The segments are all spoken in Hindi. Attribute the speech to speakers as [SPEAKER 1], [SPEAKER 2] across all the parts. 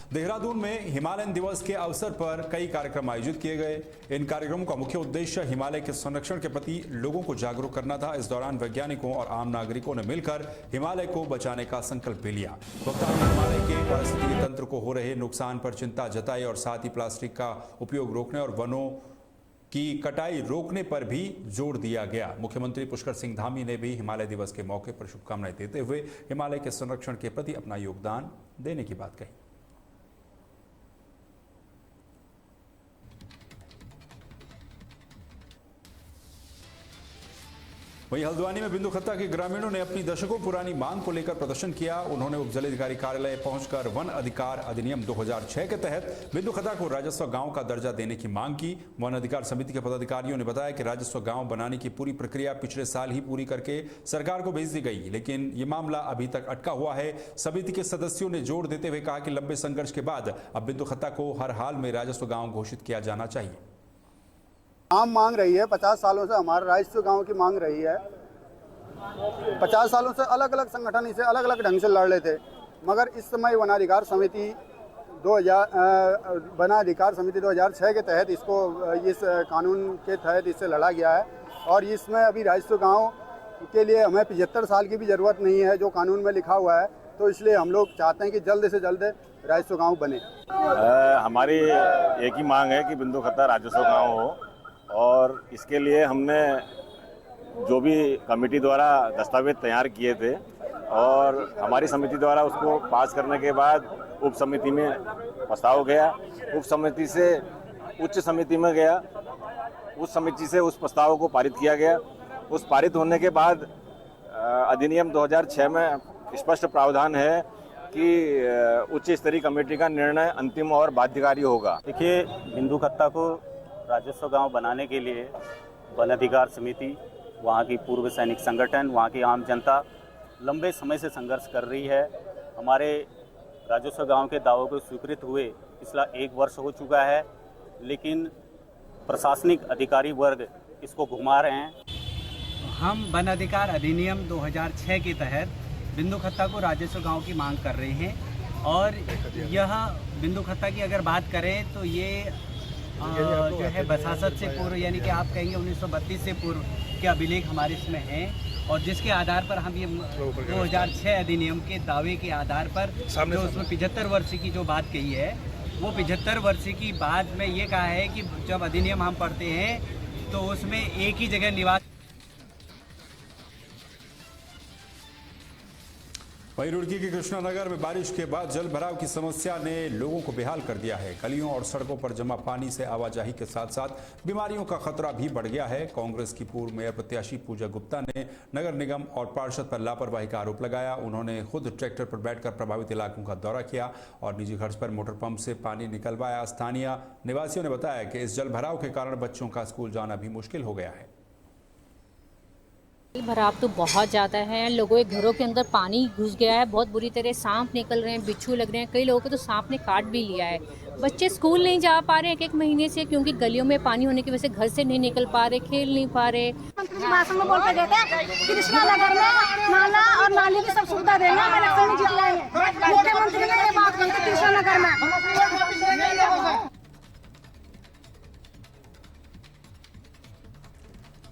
[SPEAKER 1] देहरादून में हिमालयन दिवस के अवसर पर कई कार्यक्रम आयोजित किए गए। इन कार्यक्रमों का मुख्य उद्देश्य हिमालय के संरक्षण के प्रति लोगों को जागरूक करना था। इस दौरान वैज्ञानिकों और आम नागरिकों ने मिलकर हिमालय को बचाने का संकल्प भी लिया। वक्ताओं ने हिमालय के पारिस्थितिकी तंत्र को हो रहे नुकसान पर चिंता जताई और साथ ही प्लास्टिक का उपयोग रोकने और वनों की कटाई रोकने पर भी जोर दिया गया। मुख्यमंत्री पुष्कर सिंह धामी ने भी हिमालय दिवस के मौके पर शुभकामनाएं देते हुए हिमालय के संरक्षण के प्रति अपना योगदान देने की बात कही। वहीं हल्द्वानी में बिंदु खत्ता के ग्रामीणों ने अपनी दशकों पुरानी मांग को लेकर प्रदर्शन किया। उन्होंने उप जिलाधिकारी कार्यालय पहुंचकर वन अधिकार अधिनियम 2006 के तहत बिंदु खत्ता को राजस्व गांव का दर्जा देने की मांग की। वन अधिकार समिति के पदाधिकारियों ने बताया कि राजस्व गांव बनाने की पूरी प्रक्रिया पिछले साल ही पूरी करके सरकार को भेज दी गई, लेकिन ये मामला अभी तक अटका हुआ है। समिति के सदस्यों ने जोर देते हुए कहा कि लंबे संघर्ष के बाद अब बिंदु खत्ता को हर हाल में राजस्व गांव घोषित किया जाना चाहिए।
[SPEAKER 2] आम मांग रही है, 50 सालों से हमारे राजस्व गांव की मांग रही है। 50 सालों से अलग अलग संगठन इसे अलग अलग ढंग से लड़ रहे थे, मगर इस समय वनाधिकार समिति 2006 के तहत इसको इस कानून के तहत इससे लड़ा गया है और इसमें अभी राजस्व गांव के लिए हमें 75 साल की भी ज़रूरत नहीं है जो कानून में लिखा हुआ है। तो इसलिए हम लोग चाहते हैं कि जल्द से जल्द राजस्व गांव बने।
[SPEAKER 3] हमारी एक ही मांग है कि बिंदु खत्ता राजस्व गांव हो और इसके लिए हमने जो भी कमेटी द्वारा दस्तावेज तैयार किए थे और हमारी समिति द्वारा उसको पास करने के बाद उप समिति में प्रस्ताव गया, उप समिति से उच्च समिति में गया, उस समिति से उस प्रस्ताव को पारित किया गया। उस पारित होने के बाद अधिनियम 2006 में स्पष्ट प्रावधान है कि उच्च स्तरीय कमेटी का निर्णय अंतिम और बाध्यकारी होगा।
[SPEAKER 4] देखिए, बिंदु खत्ता को राजस्व गांव बनाने के लिए वन अधिकार समिति, वहाँ की पूर्व सैनिक संगठन, वहाँ की आम जनता लंबे समय से संघर्ष कर रही है। हमारे राजस्व गांव के दावों को स्वीकृत हुए पिछला 1 वर्ष हो चुका है, लेकिन प्रशासनिक अधिकारी वर्ग इसको घुमा रहे हैं।
[SPEAKER 5] हम वन अधिकार अधिनियम 2006 के तहत बिंदु खत्ता को राजस्व गांव की मांग कर रहे हैं और यह बिंदु खत्ता की अगर बात करें तो ये जो है बसासत से पूर्व, यानी कि आप कहेंगे 1932 से पूर्व के अभिलेख हमारे इसमें हैं और जिसके आधार पर हम ये 2006 अधिनियम के दावे के आधार पर जो उसमें 75 वर्ष की जो बात कही है, वो 75 वर्ष की बात में ये कहा है कि जब अधिनियम हम पढ़ते हैं तो उसमें एक ही जगह निवास।
[SPEAKER 1] वहीं रुड़की के कृष्णानगर में बारिश के बाद जल भराव की समस्या ने लोगों को बेहाल कर दिया है। गलियों और सड़कों पर जमा पानी से आवाजाही के साथ साथ बीमारियों का खतरा भी बढ़ गया है। कांग्रेस की पूर्व मेयर प्रत्याशी पूजा गुप्ता ने नगर निगम और पार्षद पर लापरवाही का आरोप लगाया। उन्होंने खुद ट्रैक्टर पर बैठकर प्रभावित इलाकों का दौरा किया और निजी खर्च पर मोटर पंप से पानी निकलवाया। स्थानीय निवासियों ने बताया कि इस जल भराव के कारण बच्चों का स्कूल जाना भी मुश्किल हो गया है।
[SPEAKER 6] भराव तो बहुत ज़्यादा है, लोगों के घरों के अंदर पानी घुस गया है, बहुत बुरी तरह सांप निकल रहे हैं, बिच्छू लग रहे हैं, कई लोगों को तो सांप ने काट भी लिया है। बच्चे स्कूल नहीं जा पा रहे हैं 1 महीने से, क्योंकि गलियों में पानी होने की वजह से घर से नहीं निकल पा रहे, खेल नहीं पा रहे।
[SPEAKER 7] भाषण में बोल के देते कृष्णानगर में नाला और नाली की सब सुविधा देना, इलेक्शन में जीत लाएंगे। मुख्यमंत्री ने ये बात कही थी कृष्णानगर में।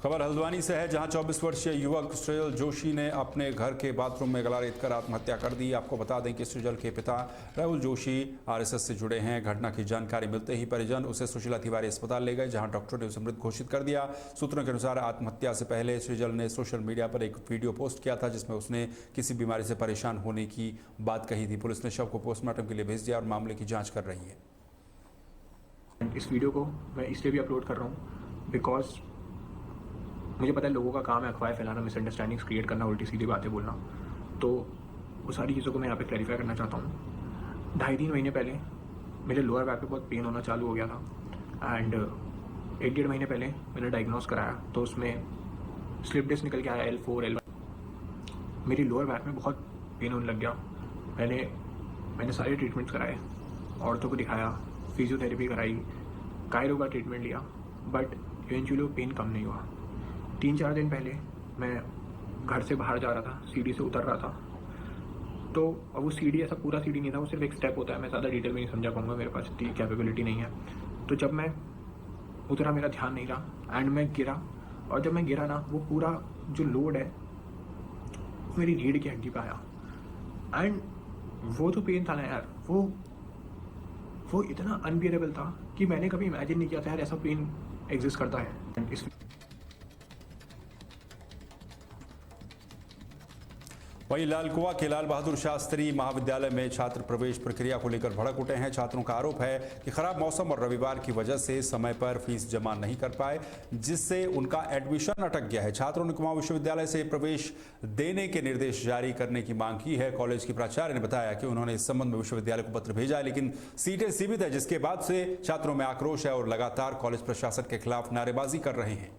[SPEAKER 1] खबर हल्द्वानी से है, जहां 24 वर्षीय युवक सृजल जोशी ने अपने घर के बाथरूम में गला रेत कर आत्महत्या कर दी। आपको बता दें कि सृजल के पिता राहुल जोशी आरएसएस से जुड़े हैं। घटना की जानकारी मिलते ही परिजन उसे सुशीला तिवारी अस्पताल ले गए, जहां डॉक्टर ने उसे मृत घोषित कर दिया। सूत्रों के अनुसार आत्महत्या से पहले सृजल ने सोशल मीडिया पर एक वीडियो पोस्ट किया था, जिसमें उसने किसी बीमारी से परेशान होने की बात कही थी। पुलिस ने शव को पोस्टमार्टम के लिए भेज दिया और मामले की जाँच कर रही है।
[SPEAKER 8] इस वीडियो को मैं इसलिए भी अपलोड कर रहा हूँ बिकॉज मुझे पता है लोगों का काम है अफवाहें फैलाना, मिसअंडरस्टैंडिंग्स क्रिएट करना, उल्टी सीधी बातें बोलना। तो वो सारी चीज़ों को मैं यहाँ पे क्लैरिफाई करना चाहता हूँ। 2.5-3 महीने पहले मेरे लोअर बैक पे बहुत पेन होना चालू हो गया था एंड 1-1.5 महीने पहले मैंने डायग्नोस कराया तो उसमें स्लिप डिस्क निकल के आया L4 L1। मेरी लोअर बैक में बहुत पेन होने लग गया। मैंने सारे ट्रीटमेंट्स कराए, औरतों को दिखाया, फिजियोथेरेपी कराई, कायरो का ट्रीटमेंट लिया, बट इवेंचुअली वो पेन कम नहीं हुआ। 3-4 दिन पहले मैं घर से बाहर जा रहा था, सीढ़ी से उतर रहा था, तो अब वो सीढ़ी ऐसा पूरा सीढ़ी नहीं था, वो सिर्फ एक स्टेप होता है। मैं ज़्यादा डिटेल में नहीं समझा पाऊँगा, मेरे पास इतनी कैपेबिलिटी नहीं है। तो जब मैं उतरा मेरा ध्यान नहीं रहा एंड मैं गिरा, और जब मैं गिरा ना वो पूरा जो लोड है मेरी रीढ़ की हड्डी पे आया। एंड वो जो पेन था ना यार, वो इतना अनबियरेबल था कि मैंने कभी इमेजिन नहीं किया था यार ऐसा पेन एग्जिस्ट करता है। इस
[SPEAKER 1] वहीं लालकुआ के लाल बहादुर शास्त्री महाविद्यालय में छात्र प्रवेश प्रक्रिया को लेकर भड़क उठे हैं। छात्रों का आरोप है कि खराब मौसम और रविवार की वजह से समय पर फीस जमा नहीं कर पाए, जिससे उनका एडमिशन अटक गया है। छात्रों ने कुमाऊं विश्वविद्यालय से प्रवेश देने के निर्देश जारी करने की मांग की है। कॉलेज की प्राचार्य ने बताया कि उन्होंने इस संबंध में विश्वविद्यालय को पत्र भेजा है, लेकिन सीटें सीमित है, जिसके बाद से छात्रों में आक्रोश है और लगातार कॉलेज प्रशासन के खिलाफ नारेबाजी कर रहे हैं।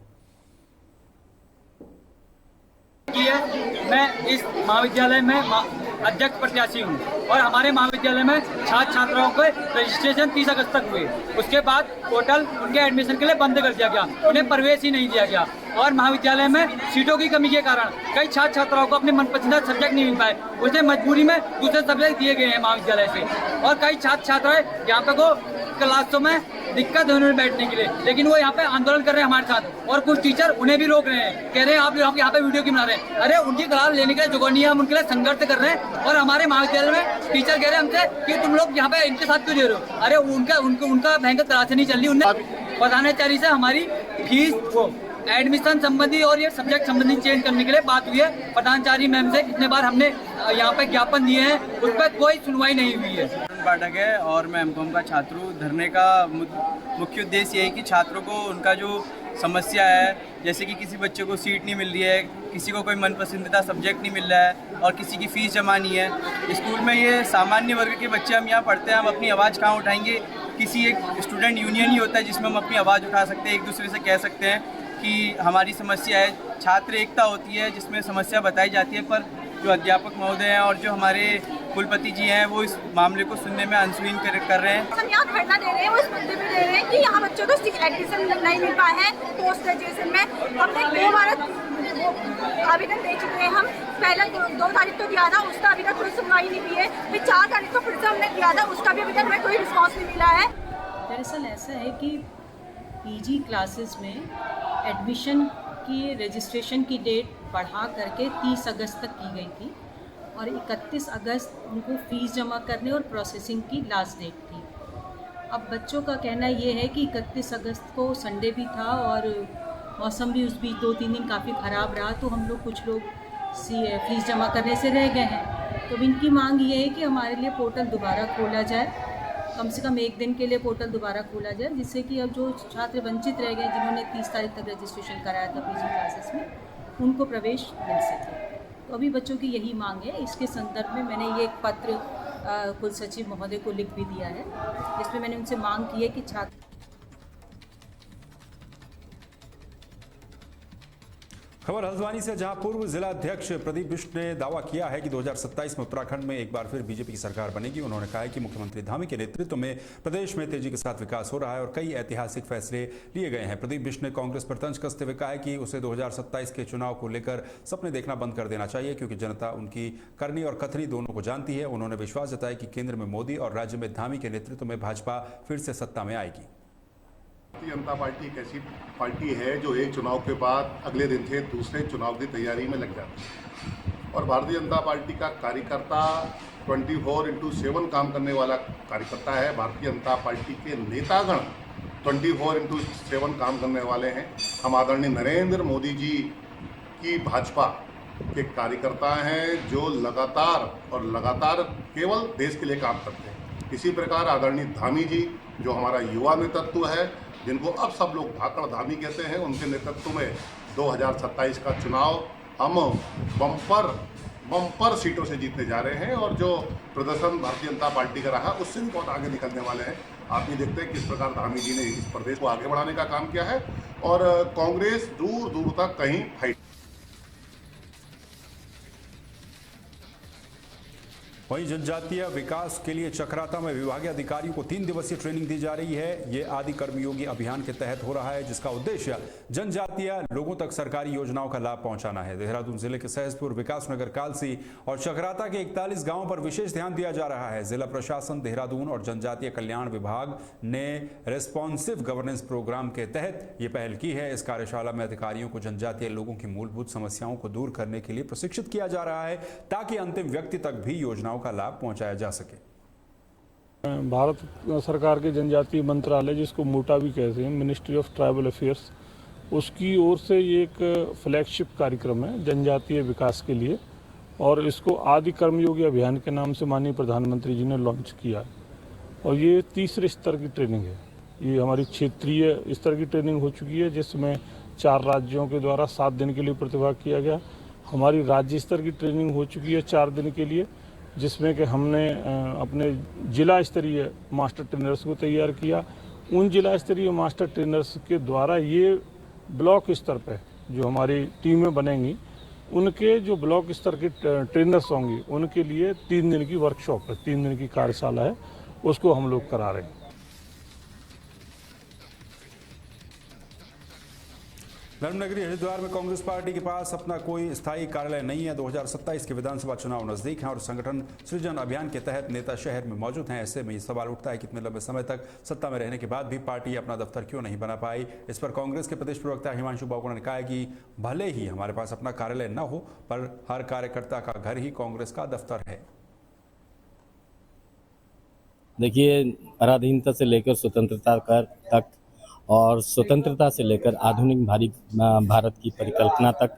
[SPEAKER 9] मैं इस महाविद्यालय में अध्यक्ष प्रत्याशी हूँ और हमारे महाविद्यालय में छात्र छात्राओं के रजिस्ट्रेशन 30 अगस्त तक हुए। उसके बाद पोर्टल उनके एडमिशन के लिए बंद कर दिया गया, उन्हें प्रवेश ही नहीं दिया गया। और महाविद्यालय में सीटों की कमी के कारण कई छात्र छात्राओं को अपने मनपसंदीदा सब्जेक्ट नहीं मिल पाए, उसे मजबूरी में दूसरे सब्जेक्ट दिए गए हैं महाविद्यालय से। और कई छात्र छात्राएं यहाँ पे को क्लासों में दिक्कत है उन्हें बैठने के लिए, लेकिन वो यहाँ पे आंदोलन कर रहे हैं हमारे साथ। और कुछ टीचर उन्हें भी रोक रहे हैं, कह रहे हैं आप यहाँ पे वीडियो क्यों बना रहे हैं। अरे उनकी क्लास लेने के लिए जुगाड़ नहीं है, हम उनके लिए संघर्ष कर रहे हैं। और हमारे महाविद्यालय में टीचर कह रहे हैं हमसे कि तुम लोग यहाँ पे इनके साथ क्यों दे रहे हो। अरे उनका भयंकर क्लास नहीं चल रही। उन्हें प्रधानाचार्य से हमारी फीस वो एडमिशन संबंधी और ये सब्जेक्ट संबंधी चेंज करने के लिए बात हुई है। प्रधानाचार्य मैम से कितने बार हमने यहाँ पे ज्ञापन दिए हैं, उस पर कोई सुनवाई नहीं हुई है।
[SPEAKER 10] पाठक है और मैं एमकॉम का छात्र हूँ। धरने का मुख्य उद्देश्य ये है कि छात्रों को उनका जो समस्या है, जैसे कि किसी बच्चे को सीट नहीं मिल रही है, किसी को कोई मनपसंदीदा सब्जेक्ट नहीं मिल रहा है और किसी की फ़ीस जमा नहीं है। स्कूल में ये सामान्य वर्ग के बच्चे हम यहाँ पढ़ते हैं, हम अपनी आवाज़ कहाँ उठाएंगे। किसी एक स्टूडेंट यूनियन ही होता है जिसमें हम अपनी आवाज़ उठा सकते हैं, एक दूसरे से कह सकते हैं कि हमारी समस्या है। छात्र एकता होती है जिसमें समस्या बताई जाती है, पर जो अध्यापक महोदय हैं और जो हमारे कुलपति जी हैं वो इस मामले को सुनने में अनसुनी कर रहे हैं।
[SPEAKER 7] हम यहाँ धरना दे रहे हैं, वो इस मुद्दे पे दे रहे हैं कि यहाँ बच्चों को एडमिशन नहीं मिल पाया है। पोस्ट ग्रेजुएशन में हमने 2 बार आवेदन दे चुके हैं। हम पहले 2 तारीख को दिया था, उसका अभी तक कोई सुनवाई नहीं हुई है। फिर 4 तारीख को फिर से हमने दिया था, उसका भी अभी तक हमें कोई रिस्पॉन्स नहीं मिला है।
[SPEAKER 11] दरअसल ऐसा है कि पीजी क्लासेस में एडमिशन की रजिस्ट्रेशन की डेट बढ़ा करके 30 अगस्त तक की गई थी और 31 अगस्त उनको फ़ीस जमा करने और प्रोसेसिंग की लास्ट डेट थी। अब बच्चों का कहना ये है कि 31 अगस्त को संडे भी था और मौसम भी उस बीच 2-3 दिन काफ़ी ख़राब रहा, तो हम लोग कुछ लोग फ़ीस जमा करने से रह गए हैं। तो इनकी मांग ये है कि हमारे लिए पोर्टल दोबारा खोला जाए, कम से कम 1 दिन के लिए पोर्टल दोबारा खोला जाए, जिससे कि अब जो छात्र वंचित रह गए जिन्होंने 30 तारीख तक रजिस्ट्रेशन कराया था पीजी क्लासेस में, उनको प्रवेश मिल सके। तो अभी बच्चों की यही मांग है। इसके संदर्भ में मैंने ये एक पत्र कुल सचिव महोदय को लिख भी दिया है, जिसमें मैंने उनसे मांग की है कि छात्र।
[SPEAKER 1] खबर हल्द्वानी से, जहां पूर्व जिला अध्यक्ष प्रदीप बिष्ट ने दावा किया है कि 2027 में उत्तराखंड में एक बार फिर बीजेपी की सरकार बनेगी। उन्होंने कहा है कि मुख्यमंत्री धामी के नेतृत्व में प्रदेश में तेजी के साथ विकास हो रहा है और कई ऐतिहासिक फैसले लिए गए हैं। प्रदीप बिष्ट ने कांग्रेस पर तंज कसते हुए कहा है कि उसे 2027 के चुनाव को लेकर सपने देखना बंद कर देना चाहिए, क्योंकि जनता उनकी करनी और कथनी दोनों को जानती है। उन्होंने विश्वास जताया कि केंद्र में मोदी और राज्य में धामी के नेतृत्व में भाजपा फिर से सत्ता में आएगी।
[SPEAKER 12] भारतीय जनता पार्टी एक ऐसी पार्टी है जो एक चुनाव के बाद अगले दिन से दूसरे चुनाव की तैयारी में लग जाती है और भारतीय जनता पार्टी का कार्यकर्ता 24/7 काम करने वाला कार्यकर्ता है। भारतीय जनता पार्टी के नेतागण 24/7 काम करने वाले हैं। हम आदरणीय नरेंद्र मोदी जी की भाजपा के कार्यकर्ता हैं जो लगातार केवल देश के लिए काम करते हैं। इसी प्रकार आदरणीय धामी जी जो हमारा युवा नेतृत्व है, जिनको अब सब लोग भाकड़ धामी कहते हैं, उनके नेतृत्व में 2027 का चुनाव हम बम्पर सीटों से जीतने जा रहे हैं और जो प्रदर्शन भारतीय जनता पार्टी का रहा उससे भी बहुत आगे निकलने वाले हैं। आप ये देखते हैं किस प्रकार धामी जी ने इस प्रदेश को आगे बढ़ाने का काम किया है और कांग्रेस दूर दूर तक कहीं फाइट
[SPEAKER 1] वहीं जनजातीय विकास के लिए चक्राता में विभागीय अधिकारियों को 3 दिवसीय ट्रेनिंग दी जा रही है। ये आदि कर्मयोगी अभियान के तहत हो रहा है, जिसका उद्देश्य जनजातीय लोगों तक सरकारी योजनाओं का लाभ पहुंचाना है। देहरादून जिले के सहसपुर, विकासनगर, कालसी और चक्राता के 41 गांवों पर विशेष ध्यान दिया जा रहा है। जिला प्रशासन, देहरादून और जनजातीय कल्याण विभाग ने रेस्पॉन्सिव गवर्नेंस प्रोग्राम के तहत ये पहल की है। इस कार्यशाला में अधिकारियों को जनजातीय लोगों की मूलभूत समस्याओं को दूर करने के लिए प्रशिक्षित किया जा रहा है, ताकि अंतिम व्यक्ति तक भी योजनाओं का लाभ पहुंचाया जा सके।
[SPEAKER 13] भारत सरकार के जनजातीय मंत्रालय, जिसको मोटा भी कहते हैं, मिनिस्ट्री ऑफ ट्राइबल अफेयर्स, उसकी ओर से ये एक फ्लैगशिप कार्यक्रम है जनजातीय विकास के लिए, और इसको आदि कर्मयोगी अभियान के नाम से माननीय प्रधानमंत्री जी ने लॉन्च किया है। और ये तीसरे स्तर की ट्रेनिंग है। ये हमारी क्षेत्रीय स्तर की ट्रेनिंग हो चुकी है, जिसमें 4 राज्यों के द्वारा 7 दिन के लिए प्रतिभाग किया गया। हमारी राज्य स्तर की ट्रेनिंग हो चुकी है 4 दिन के लिए, जिसमें कि हमने अपने जिला स्तरीय मास्टर ट्रेनर्स को तैयार किया। उन जिला स्तरीय मास्टर ट्रेनर्स के द्वारा ये ब्लॉक स्तर पे जो हमारी टीमें बनेंगी, उनके जो ब्लॉक स्तर के ट्रेनर्स होंगे, उनके लिए 3 दिन की वर्कशॉप है, 3 दिन की कार्यशाला है, उसको हम लोग करा रहे हैं।
[SPEAKER 1] धर्मनगरी हरिद्वार में कांग्रेस पार्टी के पास अपना कोई स्थायी कार्यालय नहीं है। 2027 के विधानसभा चुनाव नजदीक हैं और संगठन सृजन अभियान के तहत नेता शहर में मौजूद हैं। ऐसे में ये सवाल उठता है कि इतने लंबे समय तक सत्ता में रहने के बाद भी पार्टी अपना दफ्तर क्यों नहीं बना पाई। इस पर कांग्रेस के प्रदेश प्रवक्ता हिमांशु बागुड़ा ने कहा कि भले ही हमारे पास अपना कार्यालय न हो, पर हर कार्यकर्ता का घर ही कांग्रेस का दफ्तर है।
[SPEAKER 14] देखिए, पराधीनता से लेकर स्वतंत्रता तक और स्वतंत्रता से लेकर आधुनिक भारत की परिकल्पना तक,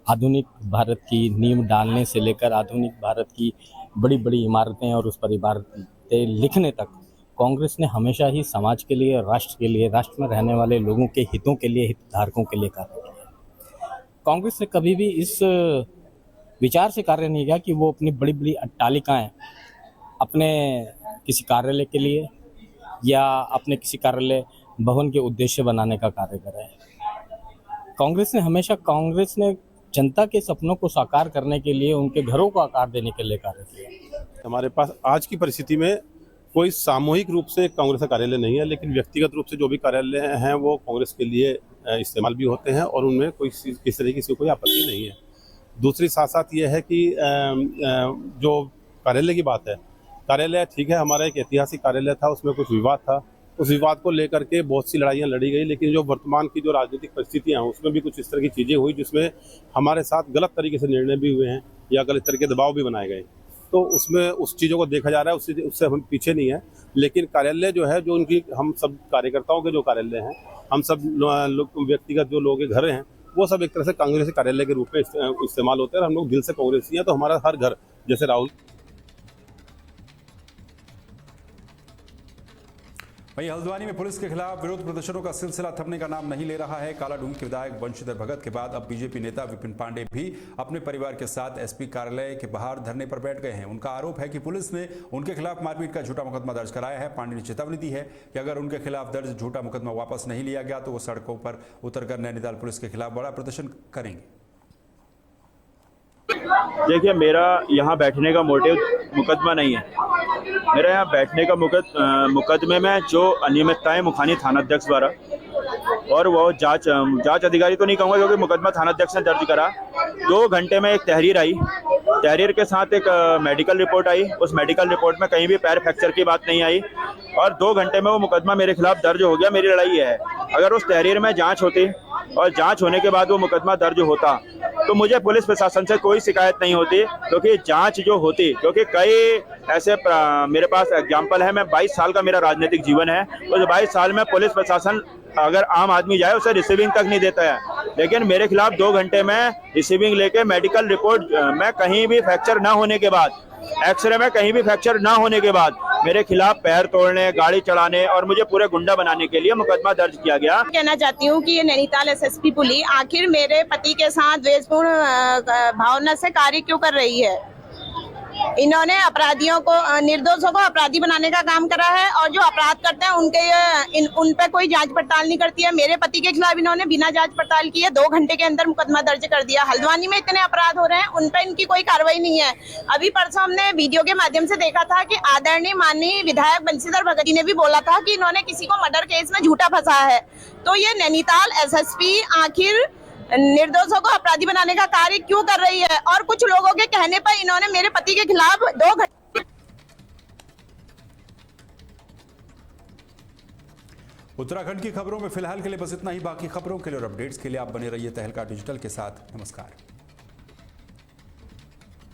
[SPEAKER 14] आधुनिक भारत की नींव डालने से लेकर आधुनिक भारत की बड़ी बड़ी इमारतें और उस पर इमारतें लिखने तक, कांग्रेस ने हमेशा ही समाज के लिए, राष्ट्र के लिए, राष्ट्र में रहने वाले लोगों के हितों के लिए, हितधारकों के लिए कार्य किया। कांग्रेस ने कभी भी इस विचार से कार्य नहीं किया कि वो अपनी बड़ी बड़ी अट्टालिकाएं अपने किसी कार्यालय के लिए या अपने किसी कार्यालय भवन के उद्देश्य बनाने का कार्य करे। कांग्रेस ने जनता के सपनों को साकार करने के लिए, उनके घरों को आकार देने के लिए कार्य किया।
[SPEAKER 15] हमारे पास आज की परिस्थिति में कोई सामूहिक रूप से कांग्रेस का कार्यालय नहीं है, लेकिन व्यक्तिगत रूप से जो भी कार्यालय हैं वो कांग्रेस के लिए इस्तेमाल भी होते हैं और उनमें कोई किस तरीके से कोई आपत्ति नहीं है। दूसरी साथ साथ ये है कि जो कार्यालय की बात है, कार्यालय ठीक है, हमारा एक ऐतिहासिक कार्यालय था, उसमें कुछ विवाद था, उस विवाद को लेकर के बहुत सी लड़ाइयाँ लड़ी गई, लेकिन जो वर्तमान की जो राजनीतिक परिस्थितियाँ हैं उसमें भी कुछ इस तरह की चीज़ें हुई जिसमें हमारे साथ गलत तरीके से निर्णय भी हुए हैं या गलत तरीके के दबाव भी बनाए गए। तो उसमें उस चीज़ों को देखा जा रहा है, उससे हम पीछे नहीं है। लेकिन कार्यालय जो है, जो उनकी हम सब कार्यकर्ताओं के जो कार्यालय हैं, हम सब व्यक्तिगत जो लोग के घर हैं, वो सब एक तरह से कांग्रेस कार्यालय के रूप में इस्तेमाल होते हैं और हम लोग दिल से कांग्रेसी हैं। तो हमारा हर घर, जैसे राहुल।
[SPEAKER 1] वहीं हल्द्वानी में पुलिस के खिलाफ विरोध प्रदर्शनों का सिलसिला थमने का नाम नहीं ले रहा है। कालाढूंग के विधायक बंशीधर भगत के बाद अब बीजेपी नेता विपिन पांडे भी अपने परिवार के साथ एसपी कार्यालय के बाहर धरने पर बैठ गए हैं। उनका आरोप है कि पुलिस ने उनके खिलाफ मारपीट का झूठा मुकदमा दर्ज कराया है। पांडे ने चेतावनी दी है कि अगर उनके खिलाफ दर्ज झूठा मुकदमा वापस नहीं लिया गया तो वो सड़कों पर उतरकर नैनीताल पुलिस के खिलाफ बड़ा प्रदर्शन करेंगे।
[SPEAKER 16] देखिए, मेरा यहाँ बैठने का मोटिव मुकदमा नहीं है। मेरा यहाँ बैठने का मुकदमे में जो अनियमितताएं मुखानी थानाध्यक्ष द्वारा, और वो जांच अधिकारी तो नहीं कहूँगा क्योंकि मुकदमा थानाध्यक्ष ने दर्ज करा। 2 घंटे में एक तहरीर आई, तहरीर के साथ एक मेडिकल रिपोर्ट आई। उस मेडिकल रिपोर्ट में कहीं भी पैर फ्रैक्चर की बात नहीं आई और 2 घंटे में वो मुकदमा मेरे खिलाफ दर्ज हो गया। मेरी लड़ाई है, अगर उस तहरीर में जाँच होती और जाँच होने के बाद वो मुकदमा दर्ज होता तो मुझे पुलिस प्रशासन से कोई शिकायत नहीं होती, क्योंकि जांच जो होती, क्योंकि कई ऐसे मेरे पास एग्जाम्पल है। मैं 22 साल का मेरा राजनीतिक जीवन है, उस 22 साल में पुलिस प्रशासन अगर आम आदमी जाए उसे रिसीविंग तक नहीं देता है, लेकिन मेरे खिलाफ 2 घंटे में रिसीविंग लेके मेडिकल रिपोर्ट में कहीं भी फ्रैक्चर ना होने के बाद, एक्सरे में कहीं भी फ्रैक्चर ना होने के बाद मेरे खिलाफ पैर तोड़ने, गाड़ी चढ़ाने और मुझे पूरे गुंडा बनाने के लिए मुकदमा दर्ज किया गया।
[SPEAKER 7] कहना चाहती हूँ कि ये नैनीताल एसएसपी पुलिस आखिर मेरे पति के साथ द्वेषपूर्ण भावना से कार्य क्यों कर रही है।
[SPEAKER 17] इन्होंने अपराधियों को, निर्दोषों को अपराधी बनाने का काम करा है और जो अपराध करते हैं उन पे कोई जांच पड़ताल नहीं करती है। मेरे पति के खिलाफ इन्होंने बिना जांच पड़ताल किए 2 घंटे के अंदर मुकदमा दर्ज कर दिया। हल्द्वानी में इतने अपराध हो रहे हैं, उन पे इनकी कोई कार्रवाई नहीं है। अभी परसों हमने वीडियो के माध्यम से देखा था कि आदरणीय माननीय विधायक बंशीधर भगत जी ने भी बोला था कि इन्होंने किसी को मर्डर केस में झूठा फंसा है। तो ये नैनीताल एसएसपी आखिर निर्दोषों को अपराधी बनाने का कार्य क्यों कर रही है? और कुछ लोगों के कहने पर इन्होंने मेरे पति के खिलाफ 2 घंटे।
[SPEAKER 1] उत्तराखंड की खबरों में फिलहाल के लिए बस इतना ही। बाकी खबरों के लिए और अपडेट्स के लिए आप बने रहिए तहलका डिजिटल के साथ। नमस्कार।